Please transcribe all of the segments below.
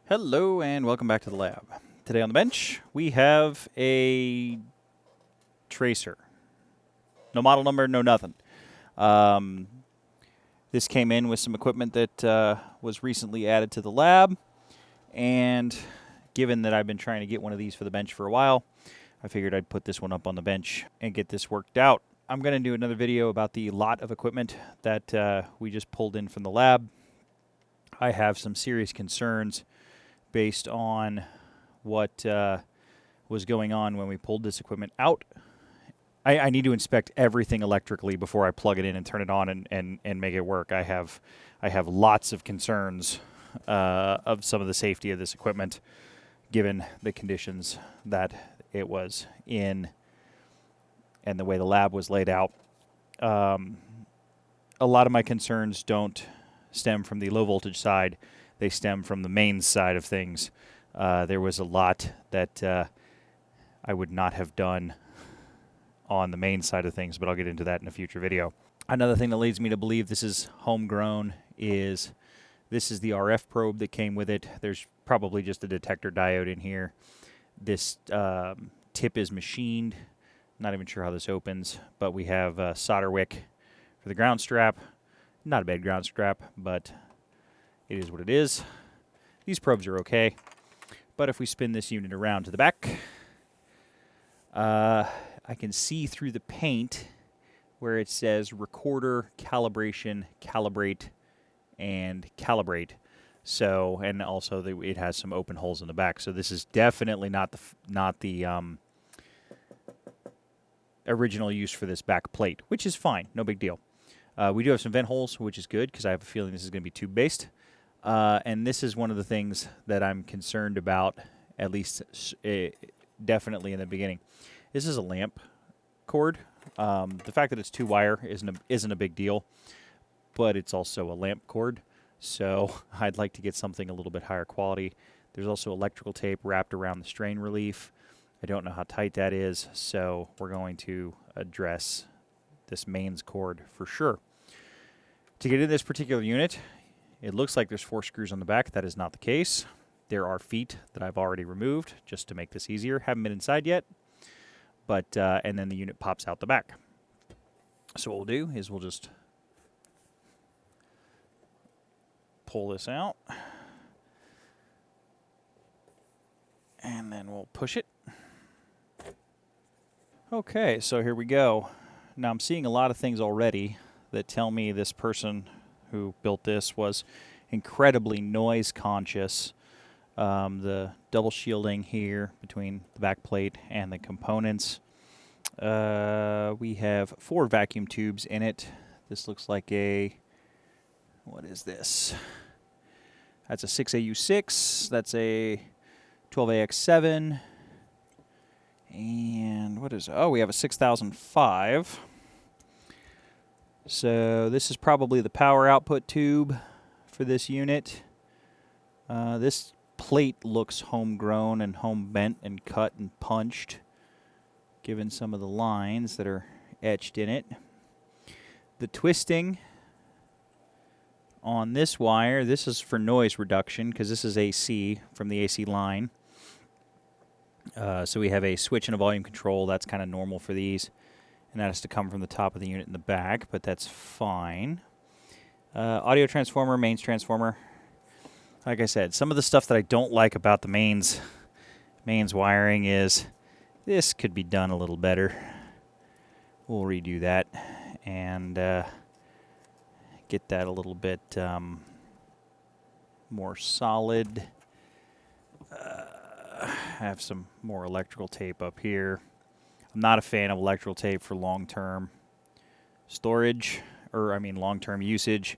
Hello and welcome back to the lab. Today on the bench we have a tracer. No model number, no nothing. This came in with some equipment that was recently added to the lab, and given that I've been trying to get one of these for the bench for a while, I figured I'd put this one up on the bench and get this worked out. I'm going to do another video about the lot of equipment that we just pulled in from the lab. I have some serious concerns based on what was going on when we pulled this equipment out. I need to inspect everything electrically before I plug it in and turn it on and make it work. I have lots of concerns of some of the safety of this equipment, given the conditions that it was in and the way the lab was laid out. A lot of my concerns don't stem from the low voltage side. They stem from the mains side of things. There was a lot that I would not have done on the main side of things, but I'll get into that in a future video. Another thing that leads me to believe this is homegrown is this is the RF probe that came with it. There's probably just a detector diode in here. This tip is machined. Not even sure how this opens, but we have a solder wick for the ground strap. Not a bad ground strap, but it is what it is. These probes are okay, but if we spin this unit around to the back, I can see through the paint where it says recorder, calibration, calibrate, and calibrate. So, and also it has some open holes in the back. So this is definitely not the original use for this back plate, which is fine, no big deal. We do have some vent holes, which is good because I have a feeling this is going to be tube-based. And this is one of the things that I'm concerned about, at least definitely in the beginning. This is a lamp cord. The fact that it's 2-wire isn't a big deal, but it's also a lamp cord. So I'd like to get something a little bit higher quality. There's also electrical tape wrapped around the strain relief. I don't know how tight that is, so we're going to address this mains cord for sure. To get in this particular unit, it looks like there's 4 screws on the back. That is not the case. There are feet that I've already removed just to make this easier. Haven't been inside yet, but and then the unit pops out the back. So what we'll do is we'll just pull this out, and then we'll push it. Okay, so here we go. Now I'm seeing a lot of things already that tell me this person who built this was incredibly noise conscious. The double shielding here between the back plate and the components. We have 4 vacuum tubes in it. This looks like a, what is this? That's a 6AU6. That's a 12AX7. And what is, oh, we have a 6005. So this is probably the power output tube for this unit. This plate looks homegrown and home bent and cut and punched, given some of the lines that are etched in it. The twisting on this wire, this is for noise reduction because this is AC from the AC line. So we have a switch and a volume control. That's kind of normal for these. And that has to come from the top of the unit in the back, but that's fine. Audio transformer, mains transformer. Like I said, some of the stuff that I don't like about the mains wiring is this could be done a little better. We'll redo that and get that a little bit more solid. I have some more electrical tape up here. I'm not a fan of electrical tape for long-term storage, or I mean long-term usage.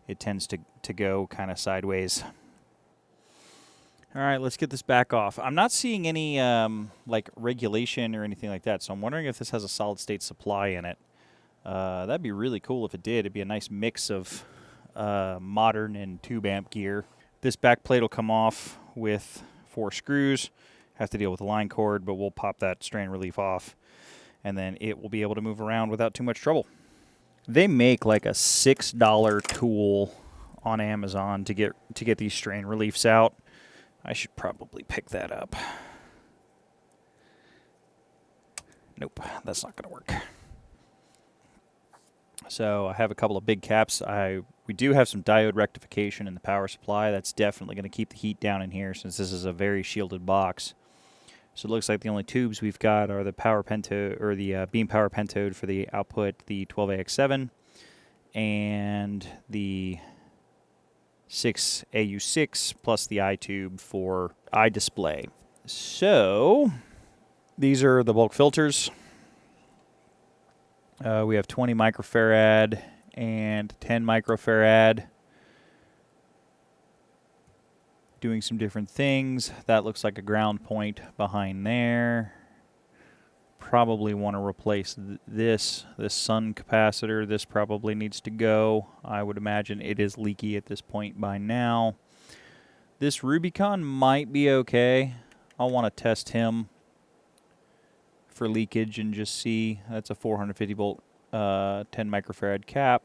It tends to go kind of sideways. All right, let's get this back off. I'm not seeing any like regulation or anything like that, so I'm wondering if this has a solid-state supply in it. That'd be really cool if it did. It'd be a nice mix of modern and tube amp gear. This back plate will come off with 4 screws. Have to deal with the line cord, but we'll pop that strain relief off, and then it will be able to move around without too much trouble. They make like a $6 tool on Amazon to get these strain reliefs out. I should probably pick that up. Nope, that's not going to work. So I have a couple of big caps. We do have some diode rectification in the power supply. That's definitely going to keep the heat down in here since this is a very shielded box. So it looks like the only tubes we've got are the power pentode, or the beam power pentode for the output, the 12AX7, and the 6AU6 plus the I tube for iDisplay. So these are the bulk filters. We have 20 microfarad and 10 microfarad doing some different things. That looks like a ground point behind there. Probably want to replace this sun capacitor. This probably needs to go. I would imagine it is leaky at this point by now. This Rubicon might be okay. I'll want to test him for leakage and just see. That's a 450 volt 10 microfarad cap.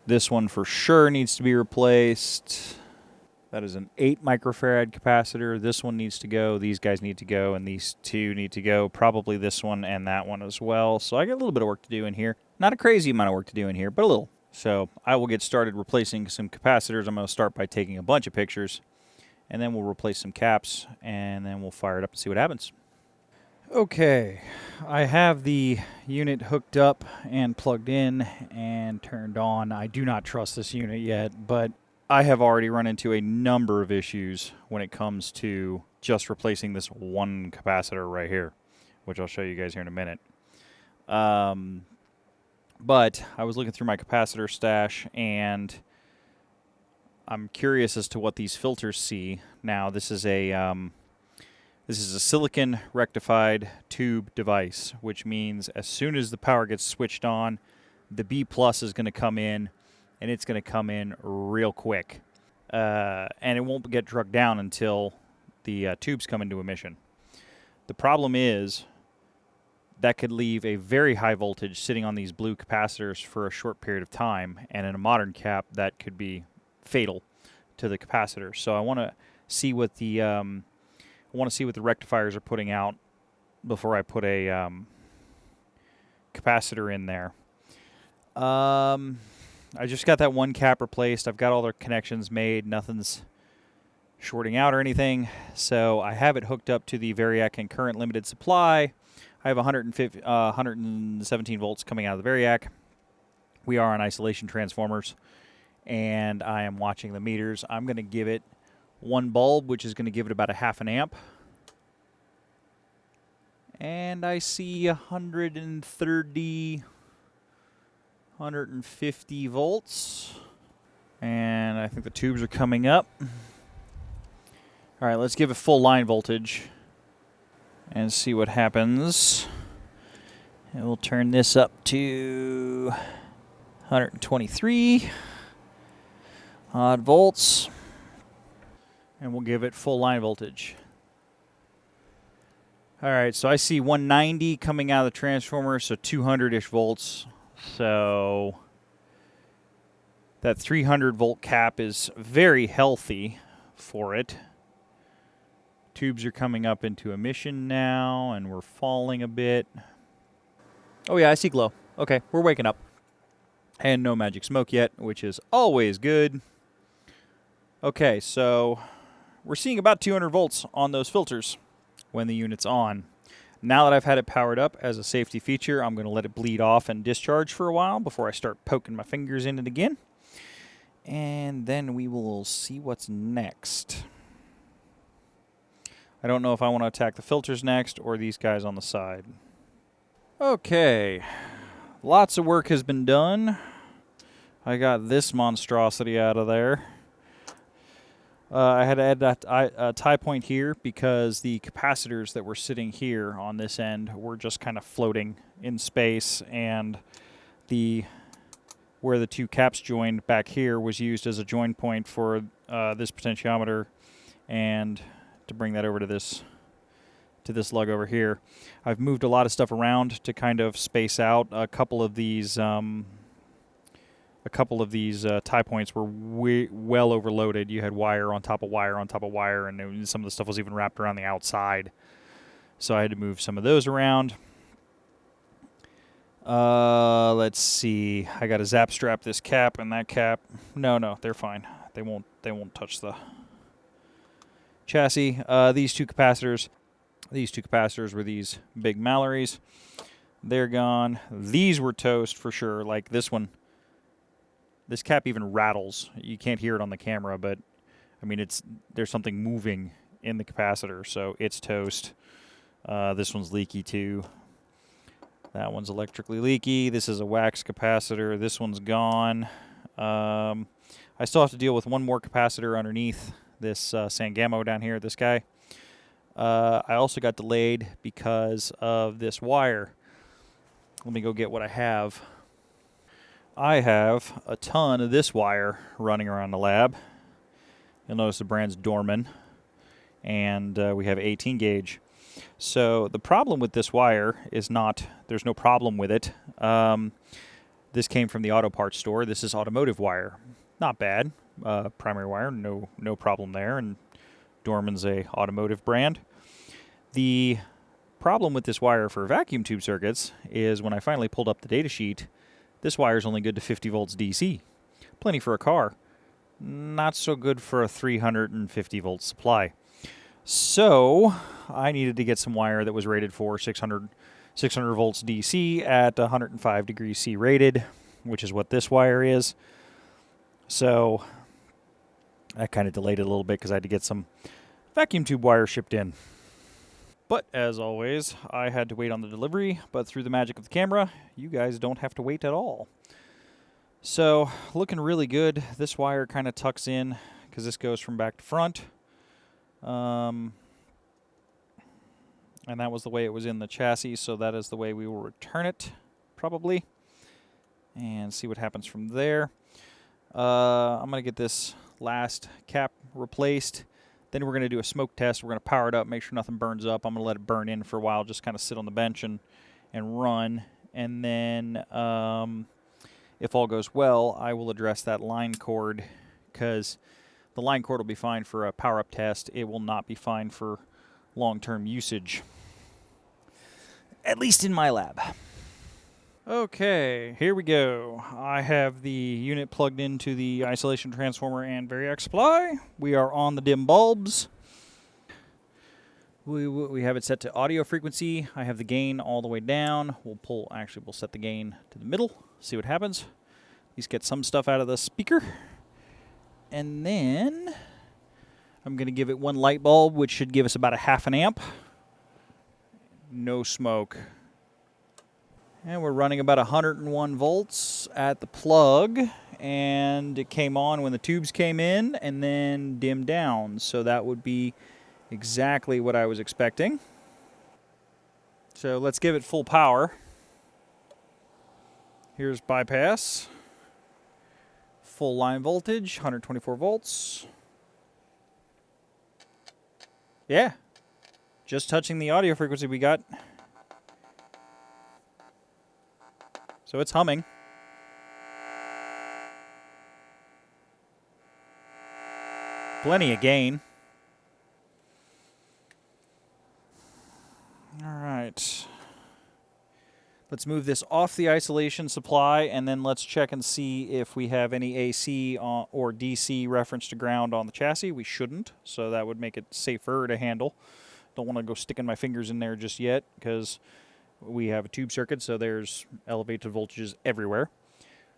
This one for sure needs to be replaced. That is an 8 microfarad capacitor. This one needs to go. These guys need to go, and these two need to go. Probably this one and that one as well. So I got a little bit of work to do in here. Not a crazy amount of work to do in here, but a little. So I will get started replacing some capacitors. I'm going to start by taking a bunch of pictures, and then we'll replace some caps, and then we'll fire it up and see what happens. Okay, I have the unit hooked up and plugged in and turned on. I do not trust this unit yet, but I have already run into a number of issues when it comes to just replacing this one capacitor right here, which I'll show you guys here in a minute. But I was looking through my capacitor stash, and I'm curious as to what these filters see. Now, this is a silicon rectified tube device, which means as soon as the power gets switched on, the B plus is going to come in, and it's going to come in real quick. And it won't get drugged down until the tubes come into emission. The problem is that could leave a very high voltage sitting on these blue capacitors for a short period of time, and in a modern cap, that could be fatal to the capacitor. So I want to see what the rectifiers are putting out before I put a capacitor in there. I just got that one cap replaced. I've got all the connections made. Nothing's shorting out or anything. So I have it hooked up to the Variac and current limited supply. I have 117 volts coming out of the Variac. We are on isolation transformers, and I am watching the meters. I'm going to give it one bulb, which is going to give it about a half an amp. And I see 130... 150 volts, and I think the tubes are coming up. All right, let's give it full line voltage and see what happens. And we'll turn this up to 123 odd volts, and we'll give it full line voltage. All right, so I see 190 coming out of the transformer, so 200-ish volts. So that 300 volt cap is very healthy for it. Tubes are coming up into emission now, and we're falling a bit. Oh yeah, I see glow. Okay, we're waking up. And no magic smoke yet, which is always good. Okay, so we're seeing about 200 volts on those filters when the unit's on. Now that I've had it powered up as a safety feature, I'm going to let it bleed off and discharge for a while before I start poking my fingers in it again. And then we will see what's next. I don't know if I want to attack the filters next or these guys on the side. Okay, lots of work has been done. I got this monstrosity out of there. I had to add that tie point here because the capacitors that were sitting here on this end were just kind of floating in space, and where the two caps joined back here was used as a join point for this potentiometer, and to bring that over to this lug over here. I've moved a lot of stuff around to kind of space out a couple of these a couple of these tie points were well overloaded. You had wire on top of wire on top of wire, and some of the stuff was even wrapped around the outside. So I had to move some of those around. Let's see. I got to zap strap this cap and that cap. No, they're fine. They won't touch the chassis. These two capacitors were these big Mallories. They're gone. These were toast for sure. Like this one. This cap even rattles. You can't hear it on the camera, but I mean there's something moving in the capacitor, so it's toast. This one's leaky too. That one's electrically leaky. This is a wax capacitor. This one's gone. I still have to deal with one more capacitor underneath this Sangamo down here, this guy. I also got delayed because of this wire. Let me go get what I have. I have a ton of this wire running around the lab. You'll notice the brand's Dorman, and we have 18 gauge. So the problem with this wire is there's no problem with it. This came from the auto parts store. This is automotive wire. Not bad. Primary wire, no problem there, and Dorman's a automotive brand. The problem with this wire for vacuum tube circuits is when I finally pulled up the data sheet, this wire is only good to 50 volts DC. Plenty for a car. Not so good for a 350 volt supply. So I needed to get some wire that was rated for 600 volts DC at 105 degrees C rated, which is what this wire is. So that kind of delayed it a little bit because I had to get some vacuum tube wire shipped in. But as always, I had to wait on the delivery, but through the magic of the camera, you guys don't have to wait at all. So, looking really good. This wire kind of tucks in because this goes from back to front. And that was the way it was in the chassis, so that is the way we will return it, probably. And see what happens from there. I'm going to get this last cap replaced. Then we're going to do a smoke test. We're going to power it up, make sure nothing burns up. I'm going to let it burn in for a while, just kind of sit on the bench and run. And then if all goes well, I will address that line cord because the line cord will be fine for a power-up test. It will not be fine for long-term usage, at least in my lab. Okay, here we go. I have the unit plugged into the isolation transformer and Variac supply. We are on the dim bulbs. We have it set to audio frequency. I have the gain all the way down. We'll set the gain to the middle, see what happens. At least get some stuff out of the speaker. And then I'm going to give it one light bulb, which should give us about a half an amp. No smoke. And we're running about 101 volts at the plug, and it came on when the tubes came in and then dimmed down. So that would be exactly what I was expecting. So let's give it full power. Here's bypass. Full line voltage, 124 volts. Yeah, just touching the audio frequency we got. So it's humming. Plenty of gain. All right. Let's move this off the isolation supply, and then let's check and see if we have any AC or DC reference to ground on the chassis. We shouldn't, so that would make it safer to handle. Don't want to go sticking my fingers in there just yet, because we have a tube circuit, so there's elevated voltages everywhere.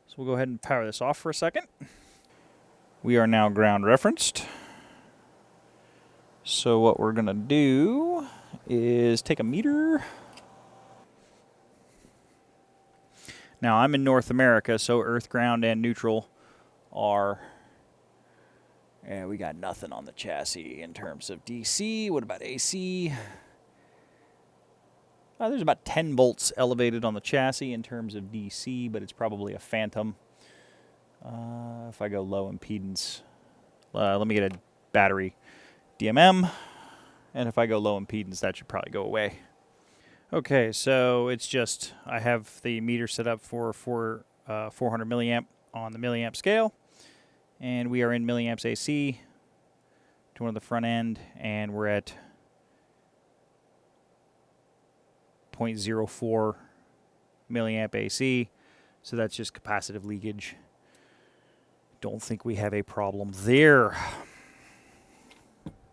So we'll go ahead and power this off for a second. We are now ground referenced. So what we're going to do is take a meter. Now I'm in North America, so earth, ground, and neutral are... Yeah, we got nothing on the chassis in terms of DC. What about AC? There's about 10 volts elevated on the chassis in terms of DC, but it's probably a phantom. If I go low impedance, let me get a battery DMM, and if I go low impedance, that should probably go away. Okay, so it's just, I have the meter set up for 400 milliamp on the milliamp scale. And we are in milliamps AC to one of the front end, and we're at 0.04 milliamp AC. So that's just capacitive leakage. Don't think we have a problem there.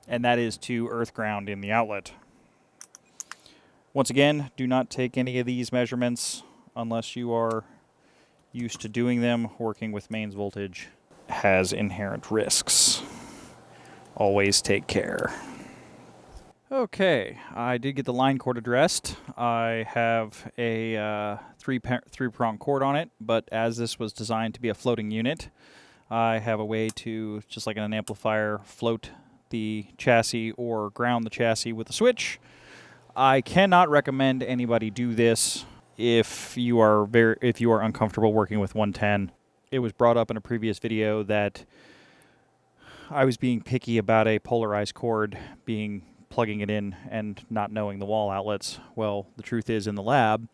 And that is to earth ground in the outlet. Once again, do not take any of these measurements unless you are used to doing them. Working with mains voltage has inherent risks. Always take care. Okay, I did get the line cord addressed. I have a three-prong cord on it, but as this was designed to be a floating unit, I have a way to, just like in an amplifier, float the chassis or ground the chassis with a switch. I cannot recommend anybody do this if you are uncomfortable working with 110. It was brought up in a previous video that I was being picky about a polarized cord, plugging it in and not knowing the wall outlets. Well, the truth is, in the lab,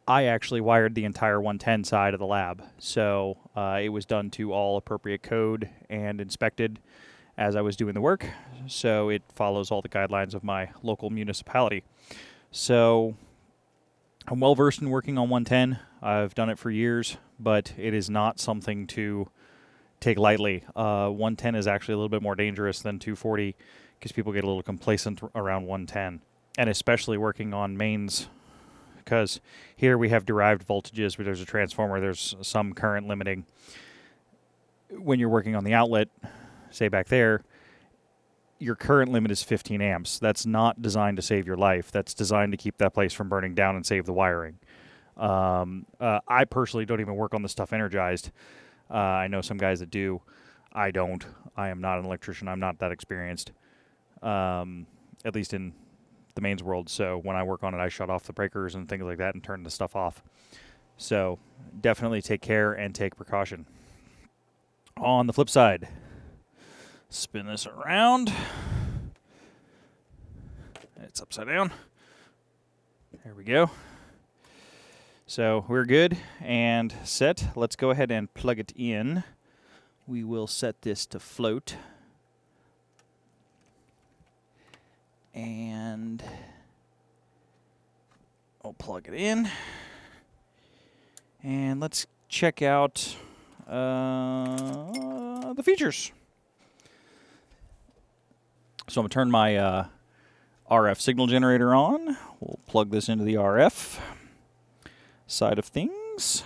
I actually wired the entire 110 side of the lab. So it was done to all appropriate code and inspected as I was doing the work. So it follows all the guidelines of my local municipality. So I'm well versed in working on 110. I've done it for years, but it is not something to take lightly. 110 is actually a little bit more dangerous than 240 because people get a little complacent around 110. And especially working on mains, because here we have derived voltages where there's a transformer, there's some current limiting. When you're working on the outlet, say back there, your current limit is 15 amps. That's not designed to save your life. That's designed to keep that place from burning down and save the wiring. I personally don't even work on this stuff energized. I know some guys that do. I don't. I am not an electrician. I'm not that experienced, at least in the mains world. So when I work on it, I shut off the breakers and things like that and turn the stuff off. So definitely take care and take precaution. On the flip side, spin this around. It's upside down. There we go. So we're good and set. Let's go ahead and plug it in. We will set this to float. And I'll plug it in. And let's check out the features. So I'm going to turn my RF signal generator on. We'll plug this into the RF side of things.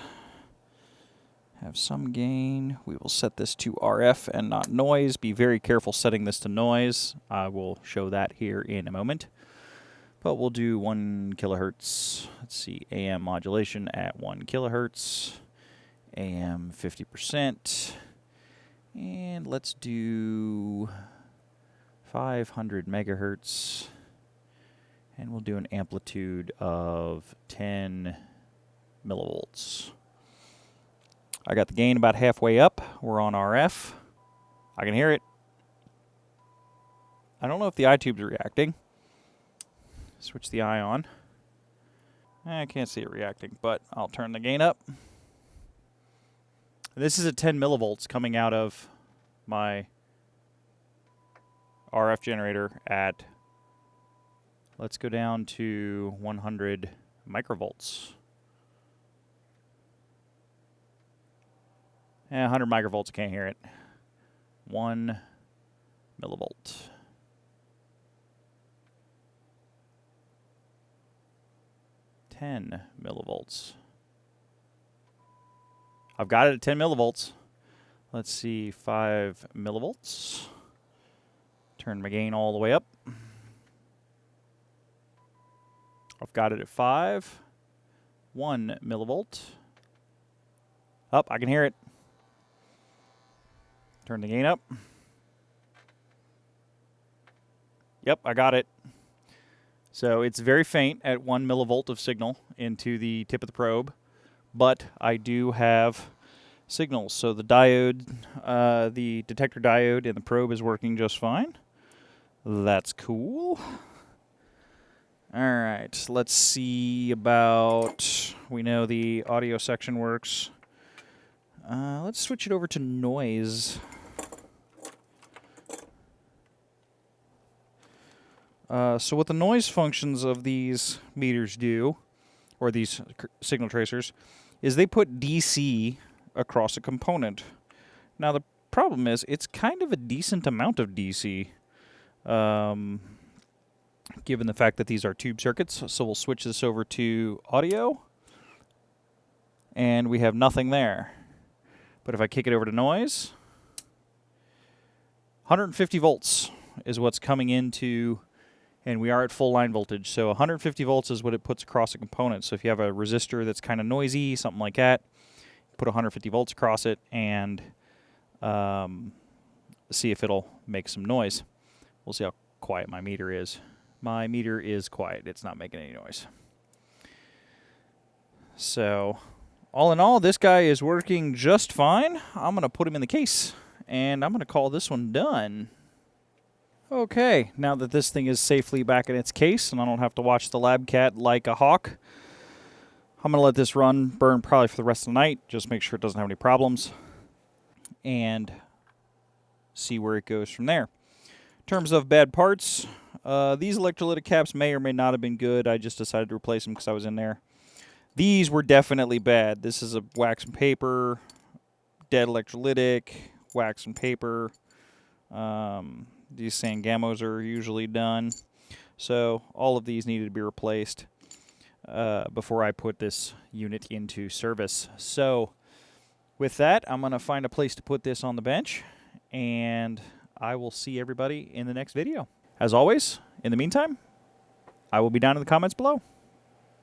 Have some gain. We will set this to RF and not noise. Be very careful setting this to noise. I will show that here in a moment. But we'll do 1 kilohertz. Let's see, AM modulation at 1 kilohertz. AM 50%. And let's do 500 megahertz. And we'll do an amplitude of 10 millivolts. I got the gain about halfway up. We're on RF. I can hear it. I don't know if the eye tube's reacting. Switch the eye on. I can't see it reacting, but I'll turn the gain up. This is at 10 millivolts coming out of my RF generator at, let's go down to 100 microvolts. 100 microvolts, I can't hear it. 1 millivolt. $10 millivolts. I've got it at 10 millivolts. Let's see, 5 millivolts. Turn my gain all the way up. I've got it at 5. 1 millivolt. Up, I can hear it. Turn the gain up. Yep, I got it. So it's very faint at 1 millivolt of signal into the tip of the probe, but I do have signals. So the diode, the detector diode in the probe is working just fine. That's cool. All right, let's see about, we know the audio section works. Let's switch it over to noise. So what the noise functions of these meters do, or these signal tracers, is they put DC across a component. Now the problem is it's kind of a decent amount of DC, given the fact that these are tube circuits. So we'll switch this over to audio, and we have nothing there. But if I kick it over to noise, 150 volts is what's coming into, and we are at full line voltage. So 150 volts is what it puts across a component. So if you have a resistor that's kind of noisy, something like that, put 150 volts across it and see if it'll make some noise. We'll see how quiet my meter is. My meter is quiet. It's not making any noise. So all in all, this guy is working just fine. I'm going to put him in the case, and I'm going to call this one done. Okay, now that this thing is safely back in its case and I don't have to watch the lab cat like a hawk, I'm going to let this burn probably for the rest of the night, just make sure it doesn't have any problems, and see where it goes from there. In terms of bad parts, these electrolytic caps may or may not have been good. I just decided to replace them because I was in there. These were definitely bad. This is a wax and paper, dead electrolytic, wax and paper. These Sangamos are usually done. So all of these needed to be replaced before I put this unit into service. So with that, I'm going to find a place to put this on the bench, and I will see everybody in the next video. As always, in the meantime, I will be down in the comments below.